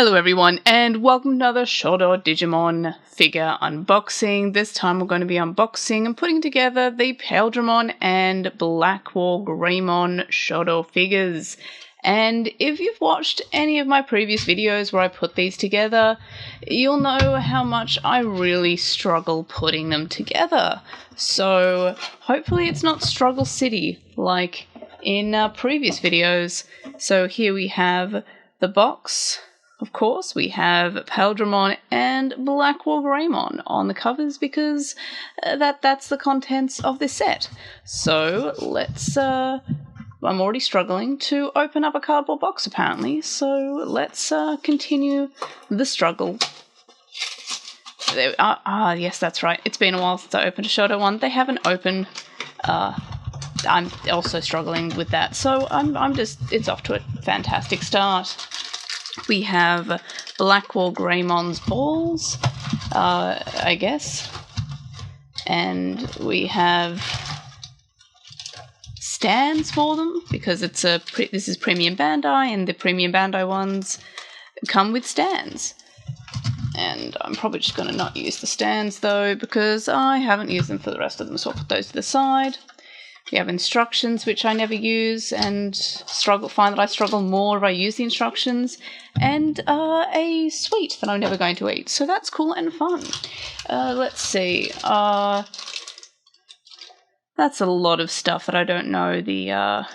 Hello everyone, and welcome to another Shodo Digimon figure unboxing. This time we're going to be unboxing and putting together the Paildramon and BlackWarGreymon Shodo figures. And if you've watched any of my previous videos where I put these together, you'll know how much I really struggle putting them together. So hopefully it's not Struggle City like in previous videos. So here we have the box. Of course, we have Paildramon and BlackWarGreymon on the covers because that's the contents of this set. So let's, I'm already struggling to open up a cardboard box apparently, so let's continue the struggle. Yes, that's right. It's been a while since I opened a Shodo one. They haven't opened. I'm also struggling with that, so it's off to a fantastic start. We have BlackWarGreymon's balls, I guess, and we have stands for them because this is Premium Bandai, and the Premium Bandai ones come with stands. And I'm probably just going to not use the stands though because I haven't used them for the rest of them, so I'll put those to the side. We have instructions, which I never use, and find that I struggle more if I use the instructions, and a sweet that I'm never going to eat. So that's cool and fun. Let's see. That's a lot of stuff that I don't know the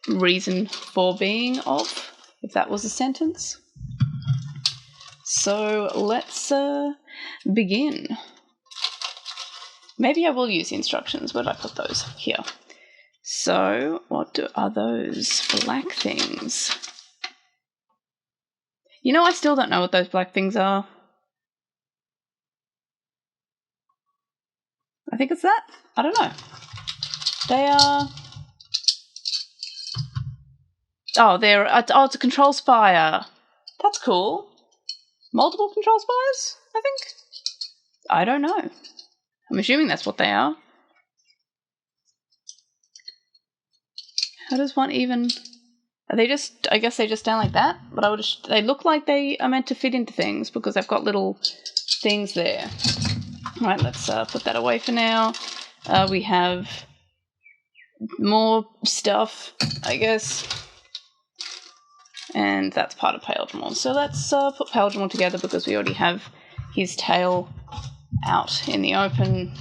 reason for being of, if that was a sentence. So let's begin. Maybe I will use the instructions. Where did I put those? Here. So, what are those black things? You know, I still don't know what those black things are. I think it's that. I don't know. They are... it's a control spire. That's cool. Multiple control spires, I think? I don't know. I'm assuming that's what they are. How does one even... Are they just... I guess they just stand like that? But they look like they are meant to fit into things because they've got little things there. Alright, let's put that away for now. We have more stuff, I guess. And that's part of Paildramon. So let's put Paildramon together because we already have his tail out in the open.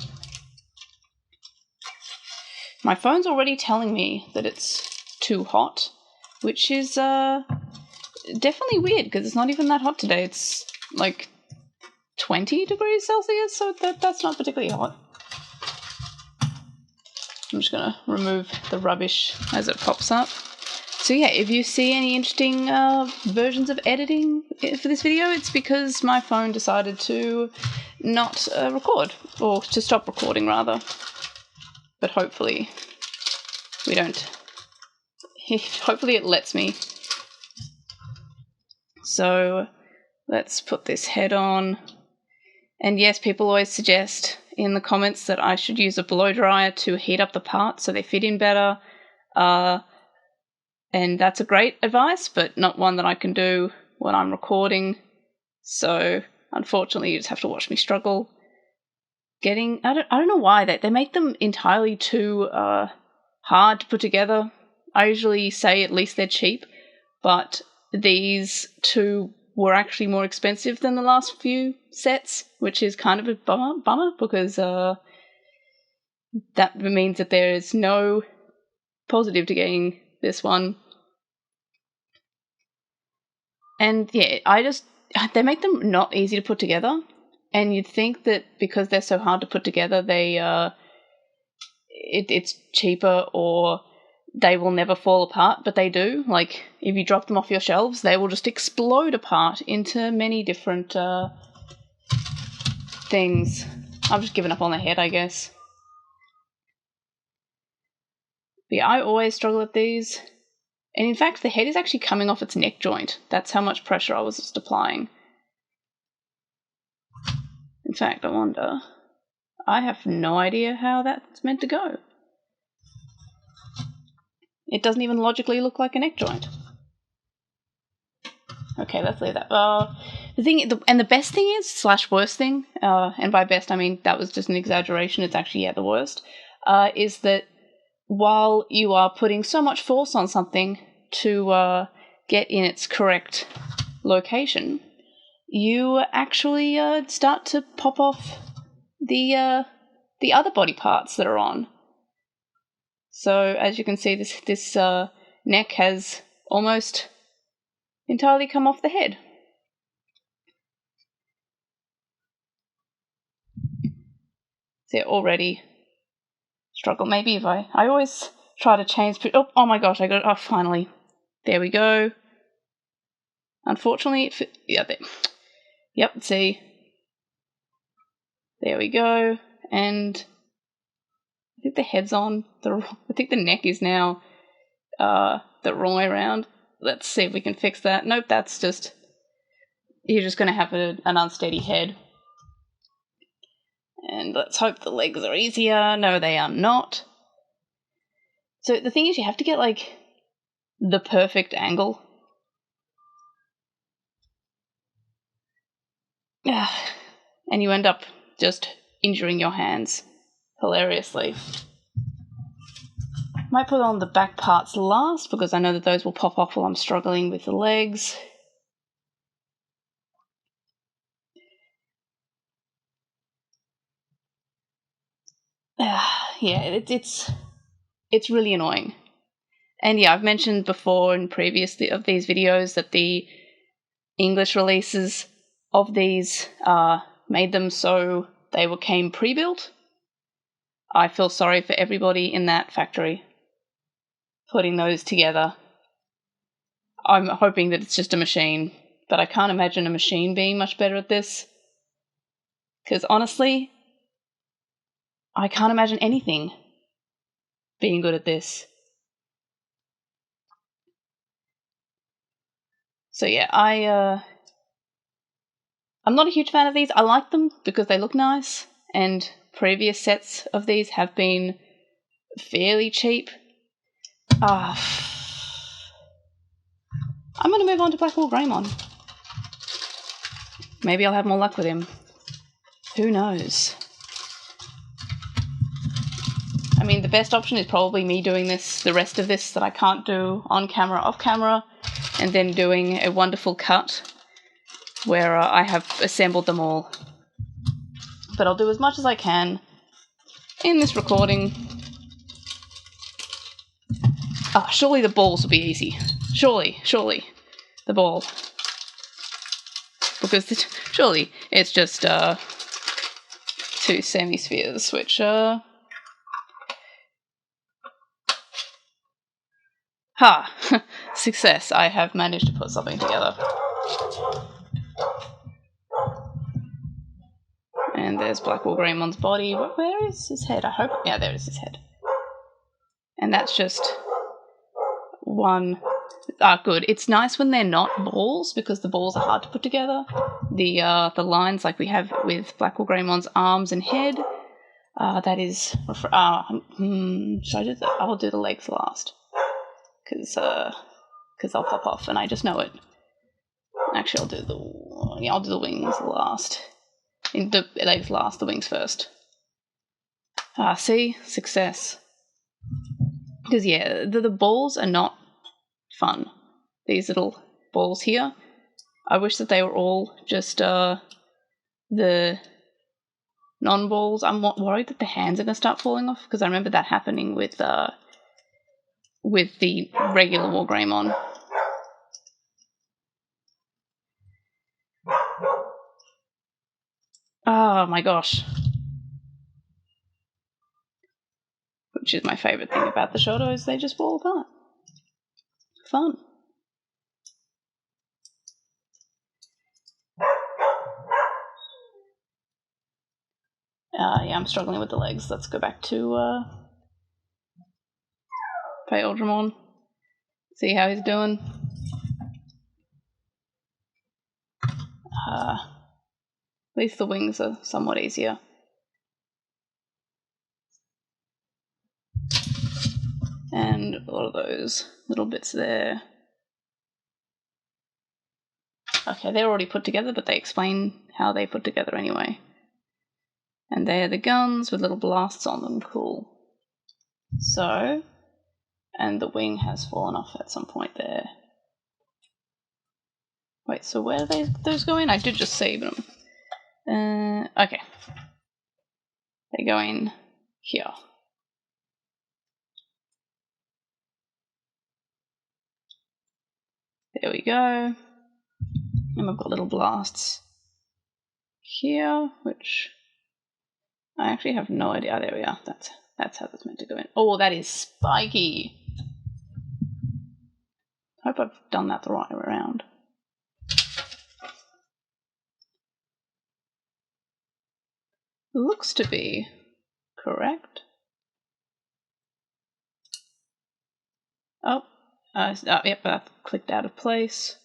My phone's already telling me that it's too hot, which is definitely weird because it's not even that hot today. It's like 20 degrees Celsius, so that's not particularly hot. I'm just going to remove the rubbish as it pops up. So yeah, if you see any interesting versions of editing for this video, it's because my phone decided to not record, or to stop recording rather. But hopefully we don't. Hopefully it lets me. So let's put this head on. And yes, people always suggest in the comments that I should use a blow dryer to heat up the parts so they fit in better. And that's a great advice, but not one that I can do when I'm recording. So unfortunately you just have to watch me struggle. I don't know why they make them entirely too hard to put together. I usually say at least they're cheap, but these two were actually more expensive than the last few sets, which is kind of a bummer because that means that there is no positive to getting this one. And yeah, they make them not easy to put together. And you'd think that because they're so hard to put together, it's cheaper or they will never fall apart, but they do. Like, if you drop them off your shelves, they will just explode apart into many different things. I've just given up on the head, I guess. But yeah, I always struggle with these. And in fact, the head is actually coming off its neck joint. That's how much pressure I was just applying. In fact, I wonder... I have no idea how that's meant to go. It doesn't even logically look like a neck joint. Okay, let's leave that. The best thing is, slash worst thing, and by best I mean that was just an exaggeration, it's actually, the worst, is that while you are putting so much force on something to get in its correct location, you actually start to pop off the other body parts that are on. So as you can see, this neck has almost entirely come off the head. So already struggle. Maybe if I always try to change. Oh my gosh! I got it. Oh, finally, there we go. Unfortunately, there. Yep. See, there we go. And I think the head's on. I think the neck is now the wrong way around. Let's see if we can fix that. Nope, that's just, you're just going to have an unsteady head. And let's hope the legs are easier. No, they are not. So the thing is, you have to get, like, the perfect angle. And you end up just injuring your hands hilariously. Might put on the back parts last, because I know that those will pop off while I'm struggling with the legs. Yeah, it's really annoying. And yeah, I've mentioned before in previous of these videos that the English releases of these made them so they came pre-built. I feel sorry for everybody in that factory putting those together. I'm hoping that it's just a machine, but I can't imagine a machine being much better at this. Because honestly, I can't imagine anything being good at this. So yeah, I'm not a huge fan of these. I like them because they look nice, and previous sets of these have been fairly cheap. I'm going to move on to BlackWarGreymon. Maybe I'll have more luck with him. Who knows? I mean, the best option is probably me doing the rest of this that I can't do on camera, off camera, and then doing a wonderful cut where I have assembled them all. But I'll do as much as I can in this recording. Oh, surely the balls will be easy. Surely, the ball. Because surely it's just two semi-spheres, which success. I have managed to put something together. And there's BlackWarGreymon's body. Where is his head? I hope. Yeah, there is his head. And that's just one. Good. It's nice when they're not balls, because the balls are hard to put together. The lines like we have with BlackWarGreymon's arms and head. That is. Should I do that? I'll do the legs last. Because I'll pop off, and I just know it. Actually, I'll do the wings last. The legs last, the wings first. See? Success. Because, yeah, the balls are not fun. These little balls here. I wish that they were all just the non-balls. I'm worried that the hands are going to start falling off, because I remember that happening with the regular WarGreymon. Oh my gosh. Which is my favourite thing about the Shodo, is they just fall apart. Fun. Yeah, I'm struggling with the legs. Let's go back to Paildramon. See how he's doing. At least the wings are somewhat easier. And a lot of those little bits there. Okay, they're already put together, but they explain how they put together anyway. And they're the guns with little blasts on them. Cool. So, and the wing has fallen off at some point there. Wait, so where are those going? I did just save them. Okay. They go in here. There we go. And we've got little blasts here, which I actually have no idea. Oh, there we are. That's how that's meant to go in. Oh, that is spiky. Hope I've done that the right way around. Looks to be correct. Oh, yep, that clicked out of place.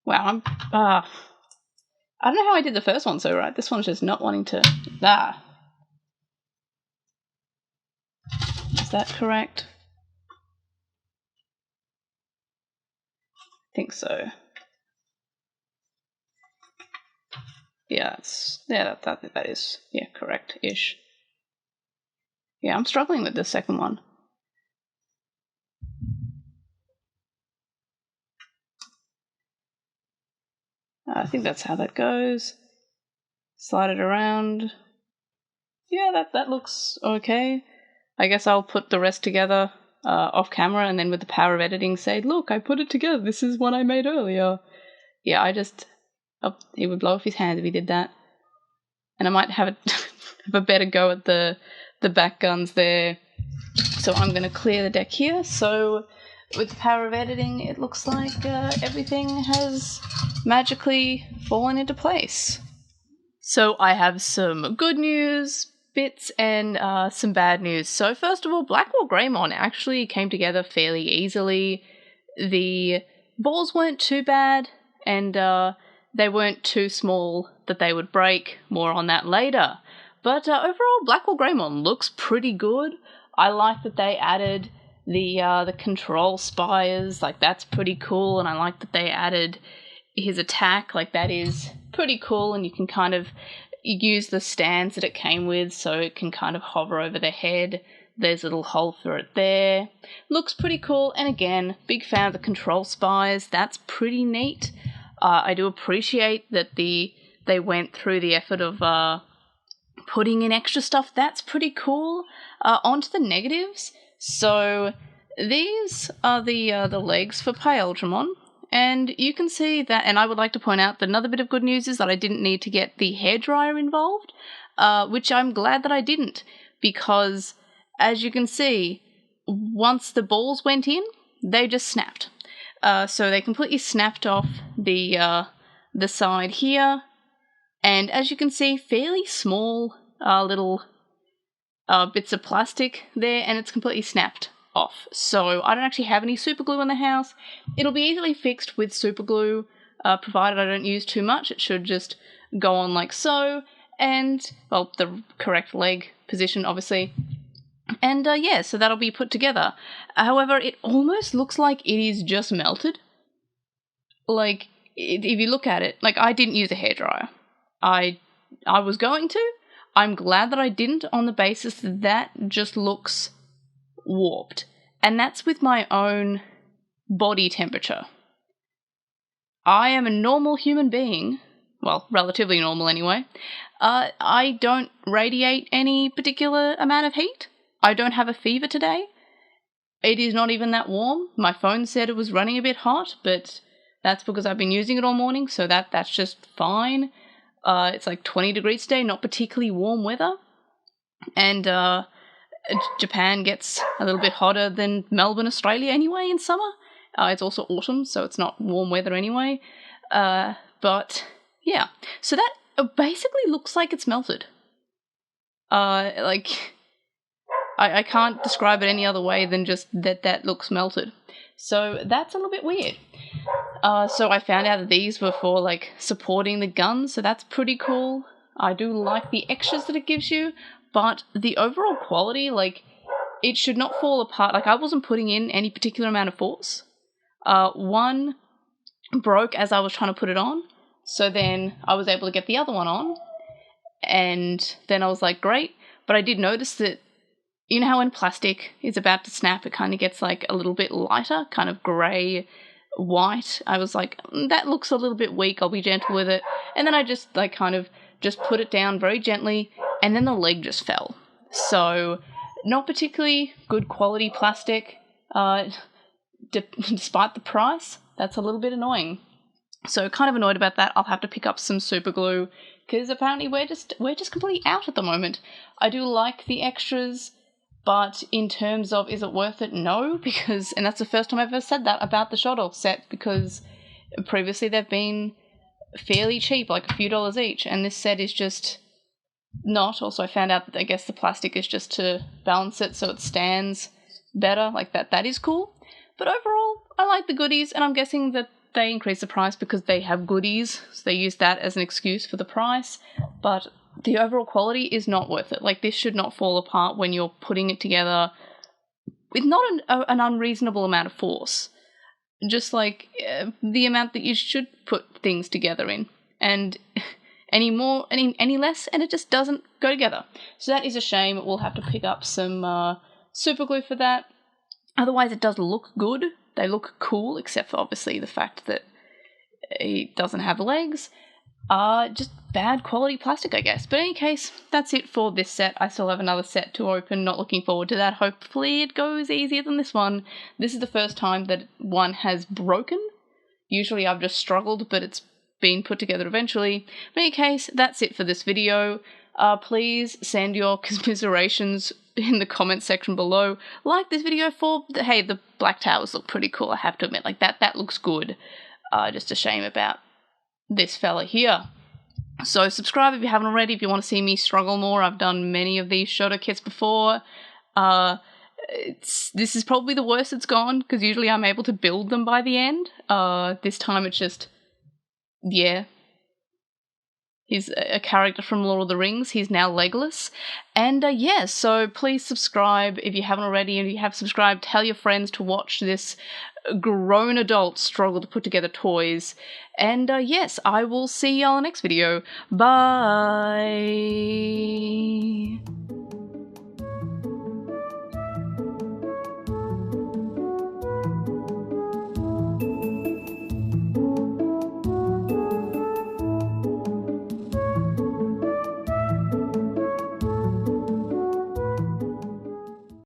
Wow, I don't know how I did the first one so right. This one's just not wanting to. Is that correct? I think so. Yeah, that is correct-ish. Yeah, I'm struggling with the second one. I think that's how that goes. Slide it around. Yeah, that looks okay. I guess I'll put the rest together off camera, and then with the power of editing say, look, I put it together. This is what I made earlier. Yeah, he would blow off his hands if he did that. And I might have a better go at the back guns there. So I'm going to clear the deck here. So with the power of editing, it looks like everything has magically fallen into place. So I have some good news bits and some bad news. So first of all, BlackWarGreymon actually came together fairly easily. The balls weren't too bad, and they weren't too small that they would break. More on that later. But overall, BlackWarGreymon looks pretty good. I like that they added the control spires. Like, that's pretty cool, and I like that they added his attack. Like, that is pretty cool, and you can kind of use the stands that it came with so it can kind of hover over the head. There's a little hole for it there. Looks pretty cool, and again, big fan of the control spires. That's pretty neat. I do appreciate that they went through the effort of putting in extra stuff. That's pretty cool. Onto the negatives. So these are the legs for Paildramon, and you can see that, and I would like to point out that another bit of good news is that I didn't need to get the hairdryer involved, which I'm glad that I didn't, because as you can see, once the balls went in, they just snapped. So they completely snapped off the side here, and as you can see, fairly small little bits of plastic there, and it's completely snapped off. So I don't actually have any super glue in the house. It'll be easily fixed with super glue, provided I don't use too much. It should just go on like so, and, well, the correct leg position, obviously. And yeah, so that'll be put together. However, it almost looks like it is just melted. Like, if you look at it, like, I didn't use a hairdryer. I was going to. I'm glad that I didn't, on the basis that that just looks warped. And that's with my own body temperature. I am a normal human being, well, relatively normal anyway. I don't radiate any particular amount of heat. I don't have a fever today. It is not even that warm. My phone said it was running a bit hot, but that's because I've been using it all morning, so that's just fine. It's like 20 degrees today, not particularly warm weather. And Japan gets a little bit hotter than Melbourne, Australia anyway in summer. It's also autumn, so it's not warm weather anyway. But yeah, so that basically looks like it's melted. Like, I can't describe it any other way than just that looks melted. So that's a little bit weird. So I found out that these were for, like, supporting the guns, so that's pretty cool. I do like the extras that it gives you, but the overall quality, like, it should not fall apart. Like, I wasn't putting in any particular amount of force. One broke as I was trying to put it on, so then I was able to get the other one on, and then I was like, great. But I did notice that, you know how when plastic is about to snap, it kind of gets like a little bit lighter, kind of grey, white. I was like, that looks a little bit weak, I'll be gentle with it. And then I just like kind of just put it down very gently, and then the leg just fell. So not particularly good quality plastic, despite the price. That's a little bit annoying. So kind of annoyed about that. I'll have to pick up some super glue, because apparently we're just completely out at the moment. I do like the extras, but in terms of is it worth it? No, because, and that's the first time I've ever said that about the Shodo set, because previously they've been fairly cheap, like a few dollars each, and this set is just not. Also, I found out that I guess the plastic is just to balance it so it stands better, like that. That is cool. But overall, I like the goodies, and I'm guessing that they increase the price because they have goodies, so they use that as an excuse for the price. But the overall quality is not worth it. Like, this should not fall apart when you're putting it together with not an unreasonable amount of force. Just like the amount that you should put things together in. And any more, any less, and it just doesn't go together. So that is a shame. We'll have to pick up some super glue for that. Otherwise, it does look good. They look cool, except for obviously the fact that it doesn't have legs. Just bad quality plastic, I guess. But in any case, that's it for this set. I still have another set to open. Not looking forward to that. Hopefully it goes easier than this one. This is the first time that one has broken. Usually I've just struggled, but it's been put together eventually. But in any case, that's it for this video. Please send your commiserations in the comment section below. Like this video for, hey, the black towers look pretty cool, I have to admit. Like, that looks good. Just a shame about this fella here. So subscribe if you haven't already, if you want to see me struggle more. I've done many of these Shodo kits before. This is probably the worst it's gone, because usually I'm able to build them by the end. This time it's just, yeah. He's a character from Lord of the Rings. He's now legless. And yeah, so please subscribe if you haven't already. And if you have subscribed, tell your friends to watch this grown adult struggle to put together toys. And yes, I will see y'all in the next video. Bye!